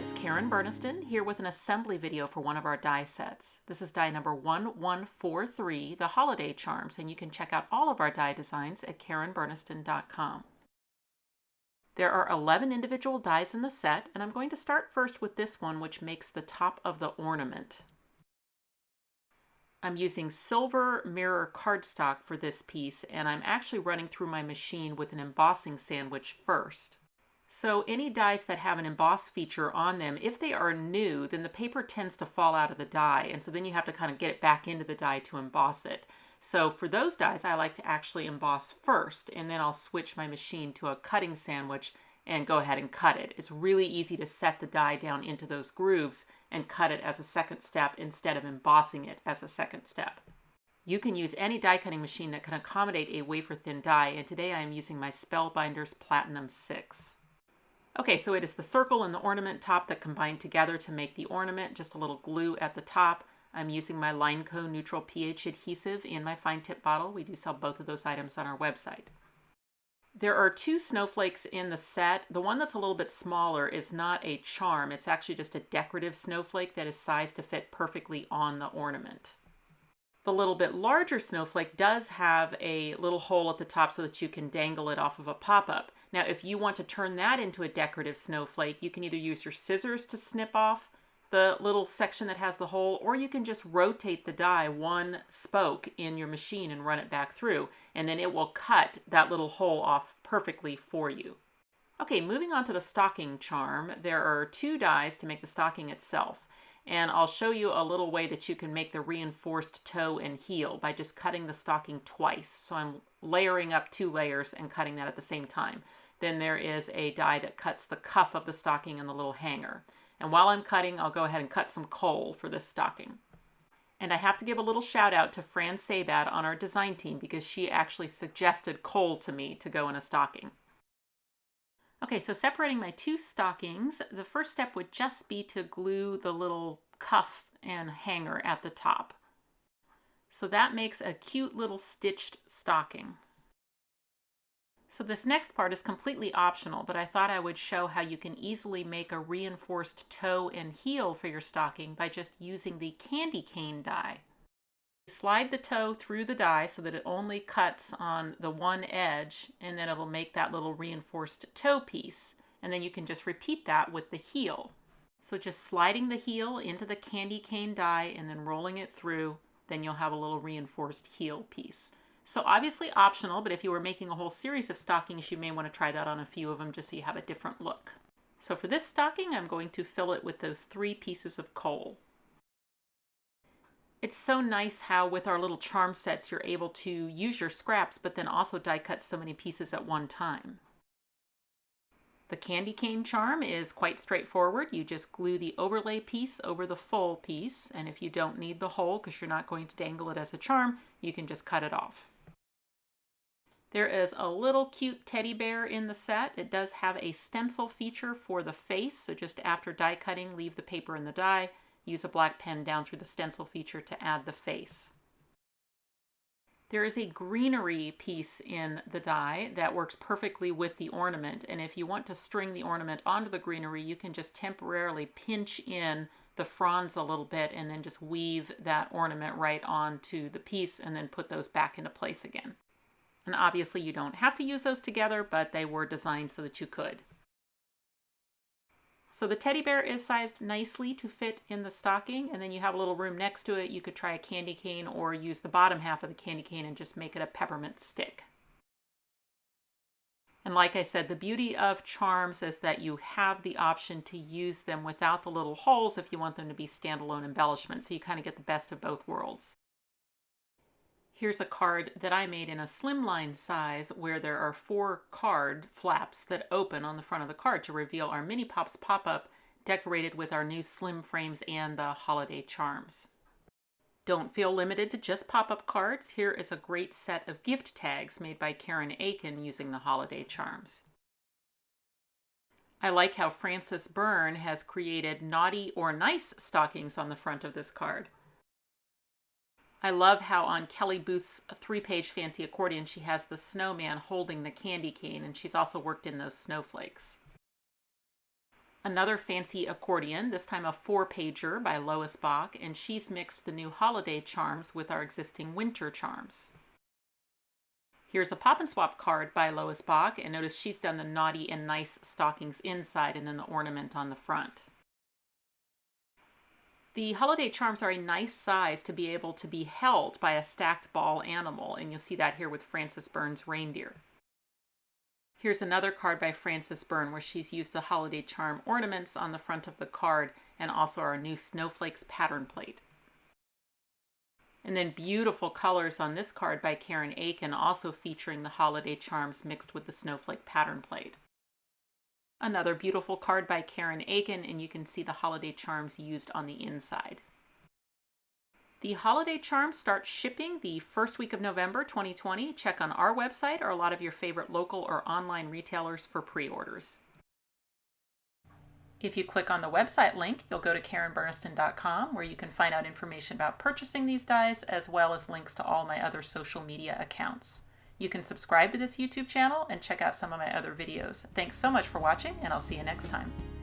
it's Karen Burniston here with an assembly video for one of our die sets. This is die number 1143, the Holiday Charms, and you can check out all of our die designs at karenburniston.com. There are 11 individual dies in the set, and I'm going to start first with this one, which makes the top of the ornament. I'm using silver mirror cardstock for this piece, and I'm actually running through my machine with an embossing sandwich first. So any dies that have an emboss feature on them, if they are new, then the paper tends to fall out of the die, and so then you have to kind of get it back into the die to emboss it. So for those dies, I like to actually emboss first, and then I'll switch my machine to a cutting sandwich and go ahead and cut it. It's really easy to set the die down into those grooves and cut it as a second step instead of embossing it as a second step. You can use any die cutting machine that can accommodate a wafer thin die, and today I am using my Spellbinders Platinum 6. Okay, so it is the circle and the ornament top that combine together to make the ornament, just a little glue at the top. I'm using my Lineco neutral pH adhesive in my fine tip bottle. We do sell both of those items on our website. There are two snowflakes in the set. The one that's a little bit smaller is not a charm. It's actually just a decorative snowflake that is sized to fit perfectly on the ornament. The little bit larger snowflake does have a little hole at the top so that you can dangle it off of a pop-up. Now, if you want to turn that into a decorative snowflake, you can either use your scissors to snip off the little section that has the hole, or you can just rotate the die one spoke in your machine and run it back through, and then it will cut that little hole off perfectly for you. Okay, moving on to the stocking charm. There are two dies to make the stocking itself, and I'll show you a little way that you can make the reinforced toe and heel by just cutting the stocking twice. So I'm layering up two layers and cutting that at the same time. Then there is a die that cuts the cuff of the stocking and the little hanger. And while I'm cutting, I'll go ahead and cut some coal for this stocking. And I have to give a little shout out to Fran Sabad on our design team because she actually suggested coal to me to go in a stocking. Okay, so separating my two stockings, the first step would just be to glue the little cuff and hanger at the top. So that makes a cute little stitched stocking. So this next part is completely optional, but I thought I would show how you can easily make a reinforced toe and heel for your stocking by just using the candy cane die. Slide the toe through the die so that it only cuts on the one edge, and then it'll make that little reinforced toe piece. And then you can just repeat that with the heel. So just sliding the heel into the candy cane die and then rolling it through, then you'll have a little reinforced heel piece. So obviously optional, but if you were making a whole series of stockings, you may want to try that on a few of them just so you have a different look. So for this stocking, I'm going to fill it with those 3 pieces of coal. It's so nice how with our little charm sets, you're able to use your scraps, but then also die cut so many pieces at one time. The candy cane charm is quite straightforward. You just glue the overlay piece over the full piece, and if you don't need the hole because you're not going to dangle it as a charm, you can just cut it off. There is a little cute teddy bear in the set. It does have a stencil feature for the face, so just after die cutting, leave the paper in the die, use a black pen down through the stencil feature to add the face. There is a greenery piece in the die that works perfectly with the ornament, and if you want to string the ornament onto the greenery, you can just temporarily pinch in the fronds a little bit and then just weave that ornament right onto the piece and then put those back into place again. And obviously you don't have to use those together, but they were designed so that you could. So the teddy bear is sized nicely to fit in the stocking, and then you have a little room next to it. You could try a candy cane or use the bottom half of the candy cane and just make it a peppermint stick. And like I said, the beauty of charms is that you have the option to use them without the little holes if you want them to be standalone embellishments, so you kind of get the best of both worlds. Here's a card that I made in a slimline size where there are 4 card flaps that open on the front of the card to reveal our Mini Pops pop-up decorated with our new slim frames and the holiday charms. Don't feel limited to just pop-up cards. Here is a great set of gift tags made by Karen Aiken using the holiday charms. I like how Frances Byrne has created naughty or nice stockings on the front of this card. I love how on Kelly Booth's 3-page fancy accordion, she has the snowman holding the candy cane, and she's also worked in those snowflakes. Another fancy accordion, this time a 4-pager by Lois Bach, and she's mixed the new holiday charms with our existing winter charms. Here's a Pop and Swap card by Lois Bach, and notice she's done the naughty and nice stockings inside and then the ornament on the front. The holiday charms are a nice size to be able to be held by a stacked ball animal, and you'll see that here with Frances Burns' reindeer. Here's another card by Frances Byrne where she's used the holiday charm ornaments on the front of the card and also our new snowflakes pattern plate. And then beautiful colors on this card by Karen Aiken, also featuring the holiday charms mixed with the snowflake pattern plate. Another beautiful card by Karen Aiken, and you can see the holiday charms used on the inside. The holiday charms start shipping the first week of November 2020. Check on our website or a lot of your favorite local or online retailers for pre-orders. If you click on the website link, you'll go to KarenBurniston.com where you can find out information about purchasing these dies as well as links to all my other social media accounts. You can subscribe to this YouTube channel and check out some of my other videos. Thanks so much for watching, and I'll see you next time.